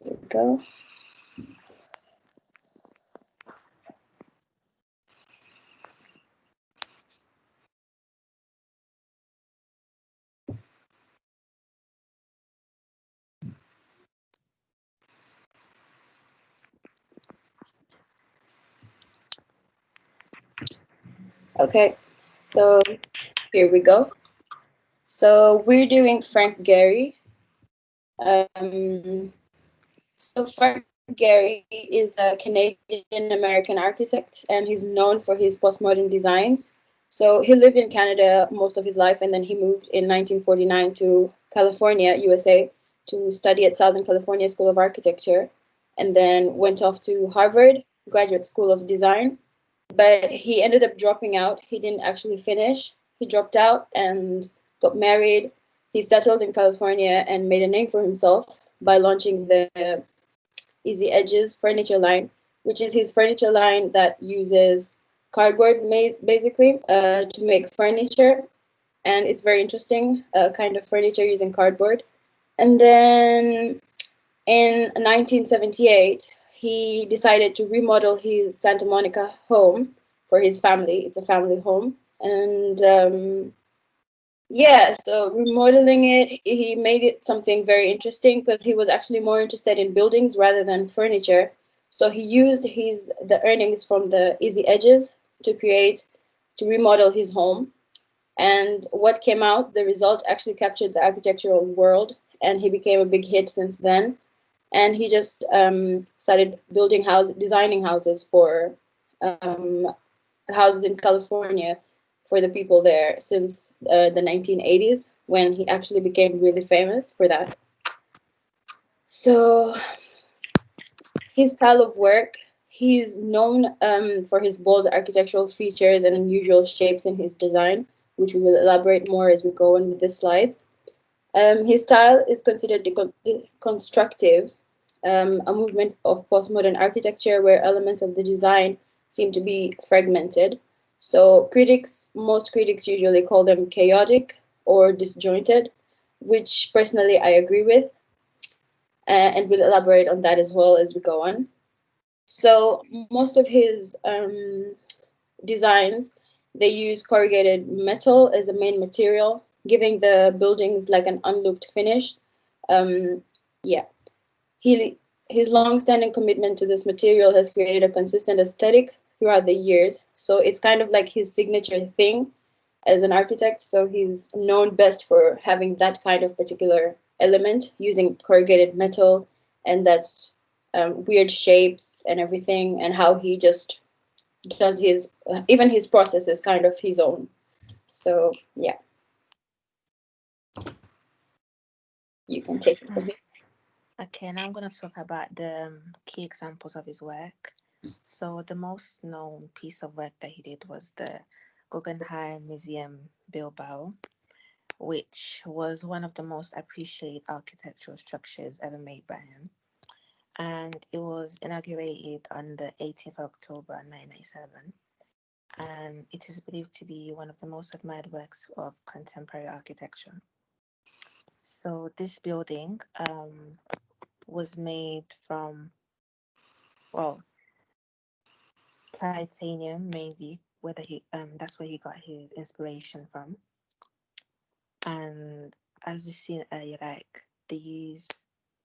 There we go. Okay, so here we go. So we're doing Frank Gehry. Um, so Frank Gehry is a Canadian American architect, and he's known for his postmodern designs. So he lived in Canada most of his life, and then he moved in 1949 to California, USA, to study at Southern California School of Architecture, and then went off to Harvard Graduate School of Design. But he ended up dropping out. He didn't actually finish. He dropped out and got married. He settled in California and made a name for himself by launching the Easy Edges furniture line, which is his furniture line that uses cardboard made basically to make furniture. And it's very interesting kind of furniture using cardboard. And then in 1978, he decided to remodel his Santa Monica home for his family. It's a family home. And yeah, so remodeling it, he made it something very interesting because he was actually more interested in buildings rather than furniture. So he used the earnings from the Easy Edges to remodel his home. And what came out, the result actually captured the architectural world, and he became a big hit since then. And he just started designing houses for um, houses in California for the people there since the 1980s when he actually became really famous for that. So his style of work, he's known for his bold architectural features and unusual shapes in his design, which we will elaborate more as we go on with the slides. His style is considered deconstructive, a movement of postmodern architecture where elements of the design seem to be fragmented. So most critics usually call them chaotic or disjointed, which personally I agree with, and we'll elaborate on that as well as we go on. So most of his designs, they use corrugated metal as a main material, giving the buildings like an unlooked finish. Um, yeah, he his long-standing commitment to this material has created a consistent aesthetic throughout the years. So it's kind of like his signature thing as an architect. So he's known best for having that kind of particular element using corrugated metal and that weird shapes and everything, and how he just does even his process is kind of his own. So yeah, you can take it from here. Okay, now I'm going to talk about the key examples of his work. So, the most known piece of work that he did was the Guggenheim Museum Bilbao, which was one of the most appreciated architectural structures ever made by him. And it was inaugurated on the 18th of October 1997. And it is believed to be one of the most admired works of contemporary architecture. So, this building was made from, well, titanium maybe, whether he that's where he got his inspiration from. And as we seen earlier, like the use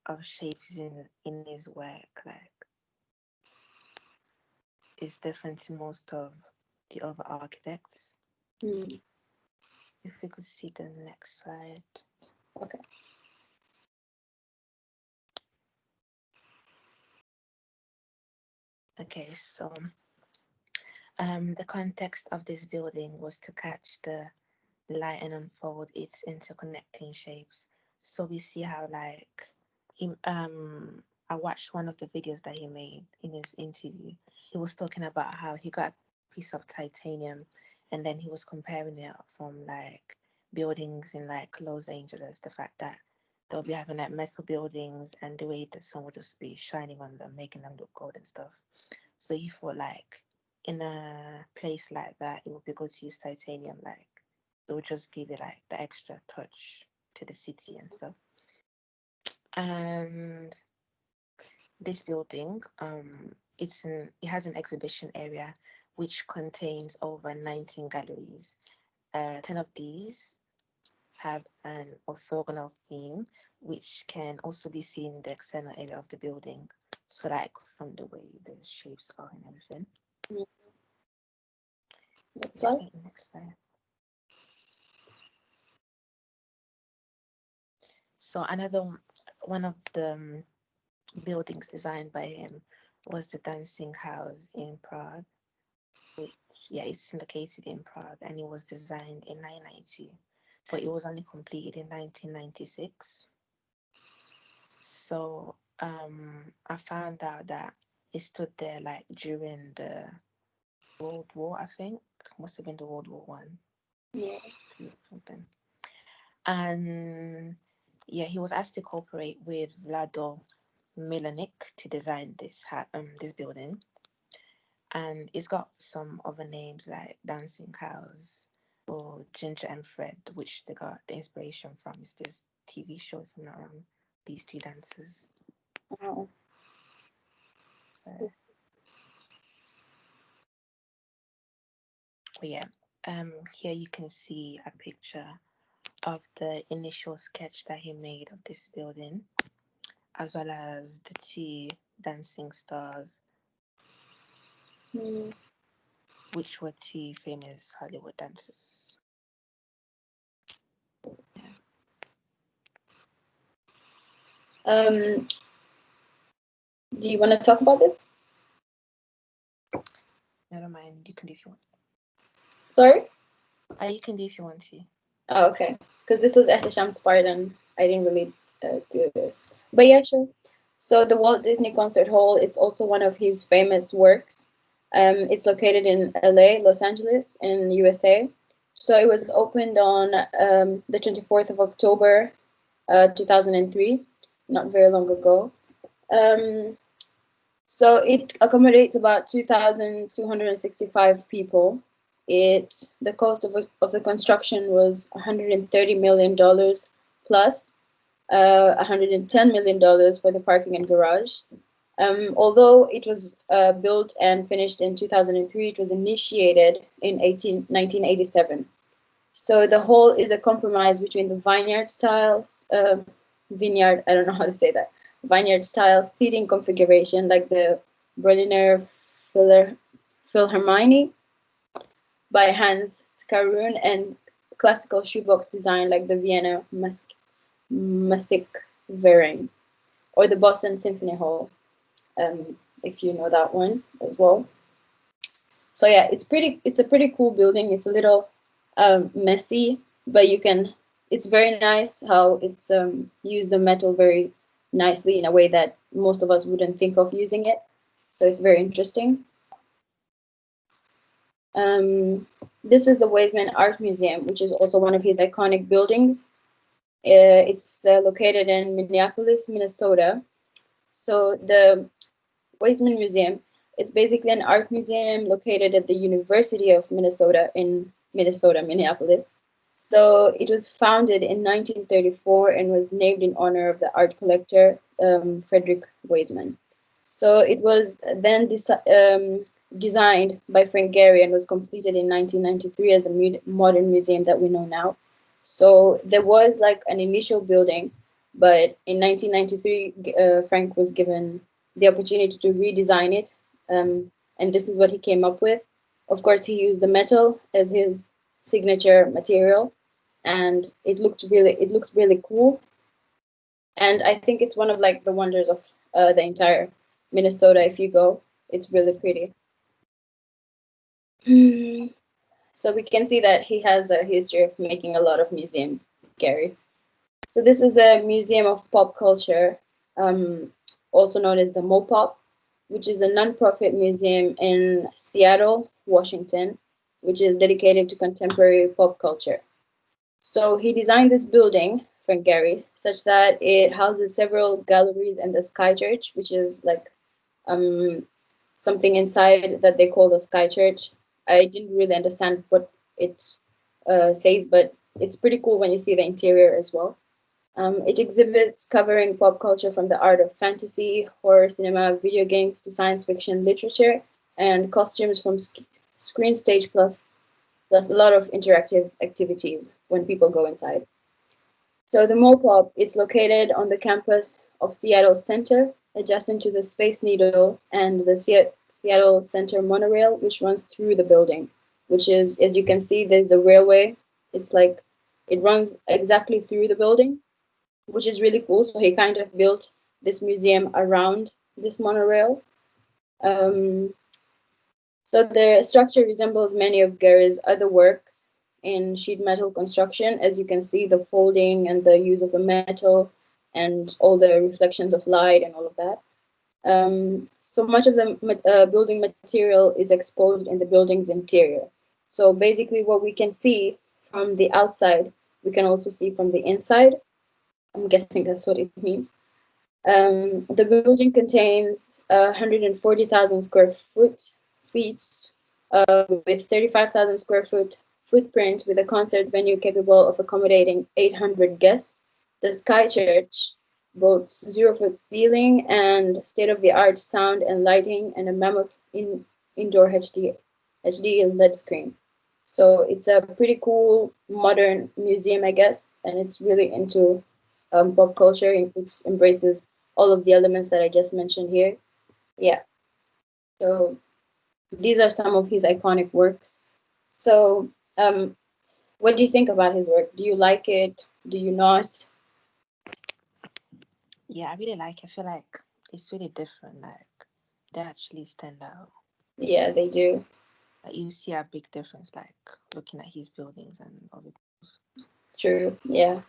of shapes in his work, like is different to most of the other architects. Mm, If we could see the next slide. okay. Okay, so the context of this building was to catch the light and unfold its interconnecting shapes. So we see how like he I watched one of the videos that he made in his interview. He was talking about how he got a piece of titanium and then he was comparing it from like buildings in like Los Angeles, the fact that they'll be having like metal buildings and the way the sun will just be shining on them, making them look gold and stuff. So he thought like in a place like that it would be good to use titanium, like it would just give it like the extra touch to the city and stuff. And this building, it has an exhibition area which contains over 19 galleries. 10 of these have an orthogonal theme, which can also be seen in the external area of the building. So, like from the way the shapes are and everything. Mm. Next Yeah, slide. next slide. So, one of the buildings designed by him was the Dancing House in Prague, which, yeah, it's located in Prague, and it was designed in 1992, but it was only completed in 1996. So I found out that it stood there like during the World War, I think. Must have been the World War One, Yeah. two, or something. And yeah, he was asked to cooperate with Vlado Milanik to design this building. And it's got some other names like Dancing Cows or Ginger and Fred, which they got the inspiration from. Is this TV show, if I'm not wrong? These two dancers. Wow. So, but yeah, here you can see a picture of the initial sketch that he made of this building, as well as the two dancing stars, Mm. which were two famous Hollywood dancers. Yeah. Um, do you want to talk about this? Never mind, you can do if you want. Sorry? You can do if you want to. Oh, okay. Because this was Esham's part and I didn't really do this. But yeah, sure. So the Walt Disney Concert Hall, it's also one of his famous works. It's located in LA, Los Angeles, in USA. So it was opened on the 24th of October, 2003, not very long ago. Um, so it accommodates about 2,265 people. The cost of the construction was $130 million plus $110 million for the parking and garage. Although it was built and finished in 2003, it was initiated in 1987. So the whole is a compromise between the vineyard, I don't know how to say that, vineyard style seating configuration like the Berliner Philharmonie by Hans Scharoun and classical shoebox design like the Vienna Musikverein or the Boston Symphony Hall, if you know that one as well. So yeah, it's a pretty cool building. It's a little messy, but it's very nice how it's used the metal very nicely in a way that most of us wouldn't think of using it. So it's very interesting. This is the Weizmann Art Museum, which is also one of his iconic buildings. It's located in Minneapolis, Minnesota. So the Weizmann Museum, it's basically an art museum located at the University of Minnesota in Minnesota, Minneapolis. So it was founded in 1934 and was named in honor of the art collector Frederick Weizmann. So it was then designed by Frank Gehry and was completed in 1993 as a modern museum that we know now. So there was like an initial building, but in 1993, Frank was given the opportunity to redesign it, and this is what he came up with. Of course, he used the metal as his signature material, and it looks really cool. And I think it's one of like the wonders of the entire Minnesota. If you go, it's really pretty. So we can see that he has a history of making a lot of museums, Gehry. So this is the Museum of Pop Culture, also known as the MoPop, which is a nonprofit museum in Seattle, Washington, which is dedicated to contemporary pop culture. So he designed this building, Frank Gehry, such that it houses several galleries and the Sky Church, which is like um, something inside that they call the Sky Church. I didn't really understand what it says, but it's pretty cool when you see the interior as well. It exhibits covering pop culture from the art of fantasy, horror cinema, video games to science fiction literature, and costumes from screen stage plus a lot of interactive activities when people go inside. So the Mopop, it's located on the campus of Seattle Center, adjacent to the Space Needle and the Seattle Center monorail, which runs through the building, which is, as you can see, there's the railway. It's like it runs exactly through the building, which is really cool. So he kind of built this museum around this monorail. Um, so the structure resembles many of Gehry's other works in sheet metal construction. As you can see, the folding and the use of the metal and all the reflections of light and all of that. So much of the building material is exposed in the building's interior. So basically, what we can see from the outside, we can also see from the inside. I'm guessing that's what it means. The building contains 140,000 square feet with 35,000 square foot footprint with a concert venue capable of accommodating 800 guests. The Sky Church boasts 0 foot ceiling and state-of-the-art sound and lighting and a mammoth indoor HD LED screen. So it's a pretty cool modern museum, I guess, and it's really into pop culture. It embraces all of the elements that I just mentioned here. Yeah. So these are some of his iconic works. So, what do you think about his work? Do you like it? Do you not? Yeah, I really like. I feel like it's really different. Like they actually stand out. Yeah, they do. Like you see a big difference. Like looking at his buildings and all the. True. Yeah.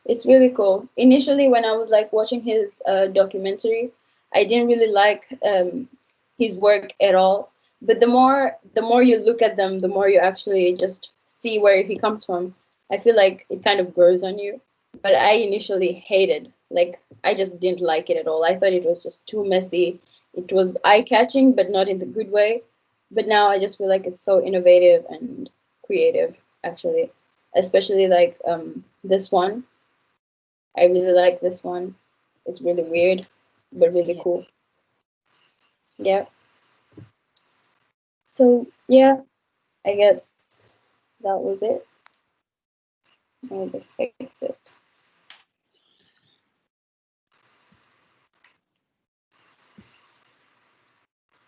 It's really cool. Initially, when I was like watching his documentary, I didn't really like his work at all. But the more you look at them, the more you actually just see where he comes from. I feel like it kind of grows on you. But I initially hated, like I just didn't like it at all. I thought it was just too messy. It was eye-catching, but not in the good way. But now I just feel like it's so innovative and creative, actually. Especially like this one. I really like this one. It's really weird, but really cool. Yes. Yeah. So yeah, I guess that was it. I'll just fix it.